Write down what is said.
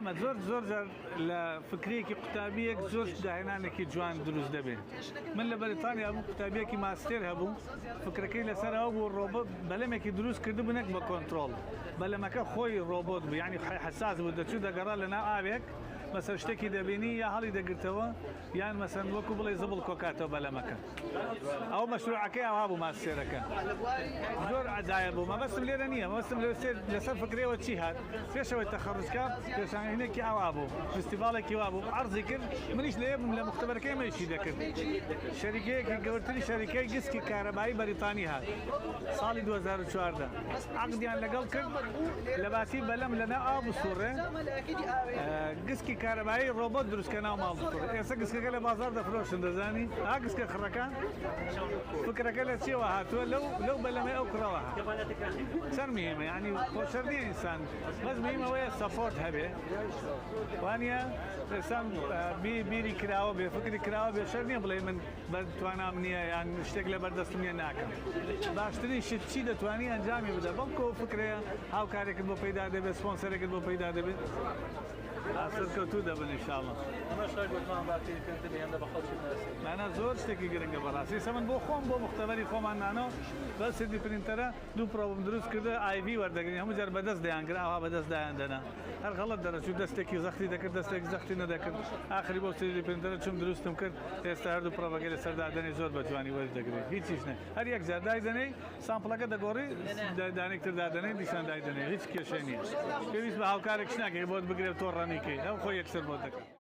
زۆر جار لە فکرێکی قوتابیەک زۆر داهێنانێکی جوان دروست دەبێت. من لە بەریتانیا بوو قوتابیەکی ماستێر هەبوو، فکرەکەی لەسەرەوە بوو ڕۆبۆت بەلەمێکی دروست کرد بنێک بە کۆنتترۆل. بەلەمەکە خۆی ڕۆبۆت بوو، یعنی حساس بوو، دەچوو دەگەڕا لەناو ئاوێک مەسەر شتێکی دەبینی یا هەڵی دەگرتەوە یان مەسەن وەکو بڵێ زبڵ کۆکاتەوە بەلەمەکە. ئەو مەشروعەکەی ئەوا بوو ماستێرەکە. زۆر عجایب بوو. مەبەستم لێرە نییە، مەبەستم لەسەر فکرەوە چی هات؟ پێشەوەی تەخەڕوجکە پێشانگەیەکی ئەوا بوو، فستیڤاڵێکی وا بوو، عەرزی کرد، منیش لێ بووم لە مختبەرەکەی مەیشی دەکرد. شەریکەیەکی گەورەتری شەریکەی گسکی کارەبایی بەریتانی هات ساڵی 2014. عەقدیان لەگەڵ کرد لە باسی بەلەم لەناو ئاو بسووڕێ، گسکی کارەبایی ڕۆبۆت دروستکە ناو ماڵ بسووڕێ. ئێستا گسکەکە لە بازاڕ دەفرۆشن، دەزانی؟ ئا گسکە خڕەکان فکرەکە لە چێوە هاتووە؟ لەو بەلەمەی ئەو کڕەوە هات. چەند مهمە، یعنی خۆشەر نییە ئینسان، بەس مهم ئەوەیە سەپۆرت هەبێ، وانە ئێستا بیری کراوە بێ، فکری کراوە بێ، شەر نییە بڵێ من بەتوانام نییە یان شتێک لە بەردەستم نییە ناکەم. باشترین شت چی دەتوانی ئەنجامی بدە، بەڵکو فکرەیە هاوکارێکت بۆ پەیدا دەبێت، سپۆنسەرێکت بۆ پەیدا دەبێت، سەرکەوتوو دەبن ئینشاڵڵا. مانە زۆر شتێکی گرنگە بەڕاستی. من بۆ خۆم بۆ مختبەری خۆمان نانەوە بە 3D پرینتەرە دوو پرۆبم دروست کردە، IV وەردەگرین، هەموو جار بەدەست دەیانگرا، ئەوها بەدەست دایاندەنا، هەر غەڵەت دەرەچوو، دەستێکی زەختی دەکرد، دەستێک زەختی نەدەکرد. ئاخری بۆ 3D پرینتەرە چوم دروستم کرد، ئێستا هەردوو پرۆبەکەی لەسەر دادەنێ، زۆر بە جوانی وەردەگرێت، هیچیش نە، هەر یەک جار دایدەنێ، سامپڵەکە دەگۆڕی، دانێکتر دادەنێ، دیسان دایدەنێ، هیچ کێشەی نییە. پێویست بە هاوکارێکش ناکەی بۆت بگرێت تۆ ڕەنیکەی، ئەو خۆی یەکسەر بۆ دەکات.